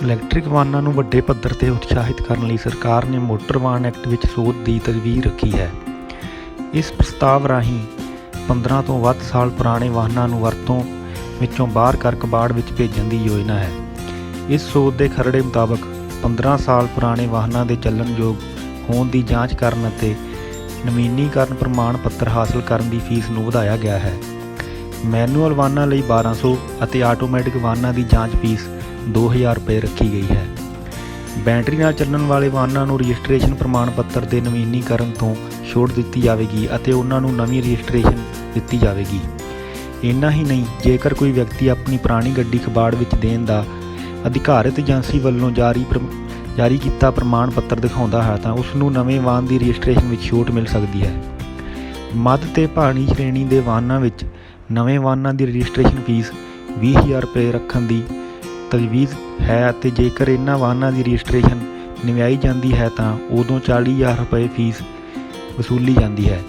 Electric ਵਾਹਨਾਂ ਨੂੰ ਵੱਡੇ ਪੱਧਰ 'ਤੇ ਉਤਸ਼ਾਹਿਤ ਕਰਨ ਲਈ ਸਰਕਾਰ ਨੇ ਮੋਟਰ ਵਾਹਨ ਐਕਟ ਵਿੱਚ ਸੋਧ ਦੀ ਤਜਵੀਜ਼ ਰੱਖੀ ਹੈ। ਇਸ ਪ੍ਰਸਤਾਵ ਰਾਹੀਂ 15 ਤੋਂ ਵੱਧ ਸਾਲ ਪੁਰਾਣੇ ਵਾਹਨਾਂ ਨੂੰ ਵਰਤੋਂ ਵਿੱਚੋਂ ਬਾਹਰ ਕਰ ਕਬਾੜ ਵਿੱਚ ਭੇਜਣ ਦੀ ਯੋਜਨਾ ਹੈ। ਇਸ ਸੋਧ ਦੇ ਖਰੜੇ ਮੁਤਾਬਕ 15 ਸਾਲ ਪੁਰਾਣੇ ਵਾਹਨਾਂ ਦੇ ਚੱਲਣਯੋਗ ਹੋਣ ਦੀ ਜਾਂਚ ਕਰਨ ਅਤੇ ਨਵੀਨੀਕਰਨ ਪ੍ਰਮਾਣ ਪੱਤਰ ਹਾਸਲ ਕਰਨ ਦੀ ਫੀਸ ਨੂੰ ਵਧਾਇਆ ਗਿਆ ਹੈ। ਮੈਨੂਅਲ ਵਾਹਨਾਂ ਲਈ 1200 ਅਤੇ ਆਟੋਮੈਟਿਕ ਵਾਹਨਾਂ ਦੀ ਜਾਂਚ ਫੀਸ 2000 ਰੁਪਏ ਰੱਖੀ ਗਈ ਹੈ। ਬੈਟਰੀ ਨਾਲ ਚੱਲਣ ਵਾਲੇ ਵਾਹਨਾਂ ਨੂੰ ਰਜਿਸਟ੍ਰੇਸ਼ਨ ਪ੍ਰਮਾਣ ਪੱਤਰ ਦੇ ਨਵੀਨੀਕਰਨ ਤੋਂ ਛੋਟ ਦਿੱਤੀ ਜਾਵੇਗੀ ਅਤੇ ਉਹਨਾਂ ਨੂੰ ਨਵੀਂ ਰਜਿਸਟ੍ਰੇਸ਼ਨ ਦਿੱਤੀ ਜਾਵੇਗੀ। ਇੰਨਾ ਹੀ ਨਹੀਂ, ਜੇਕਰ ਕੋਈ ਵਿਅਕਤੀ ਆਪਣੀ ਪੁਰਾਣੀ ਗੱਡੀ ਕਬਾੜ ਵਿੱਚ ਦੇਣ ਦਾ ਅਧਿਕਾਰਤ ਏਜੰਸੀ ਵੱਲੋਂ ਜਾਰੀ ਕੀਤਾ ਪ੍ਰਮਾਣ ਪੱਤਰ ਦਿਖਾਉਂਦਾ ਹੈ ਤਾਂ ਉਸ ਨੂੰ ਨਵੇਂ ਵਾਹਨ ਦੀ ਰਜਿਸਟ੍ਰੇਸ਼ਨ ਵਿੱਚ ਛੋਟ ਮਿਲ ਸਕਦੀ ਹੈ। ਮੱਧ ਤੇ ਭਾਰੀ ਸ਼੍ਰੇਣੀ ਦੇ ਵਾਹਨਾਂ ਵਿੱਚ ਨਵੇਂ ਵਾਹਨਾਂ ਦੀ ਰਜਿਸਟ੍ਰੇਸ਼ਨ ਫੀਸ 20000 ਰੁਪਏ ਰੱਖਣ ਦੀ ਤਜਵੀਜ਼ ਹੈ ਅਤੇ ਜੇਕਰ ਇਹਨਾਂ ਵਾਹਨਾਂ ਦੀ ਰਜਿਸਟ੍ਰੇਸ਼ਨ ਨਵਿਆਈ ਜਾਂਦੀ ਹੈ ਤਾਂ ਉਦੋਂ 40000 ਰੁਪਏ ਫੀਸ ਵਸੂਲੀ ਜਾਂਦੀ ਹੈ।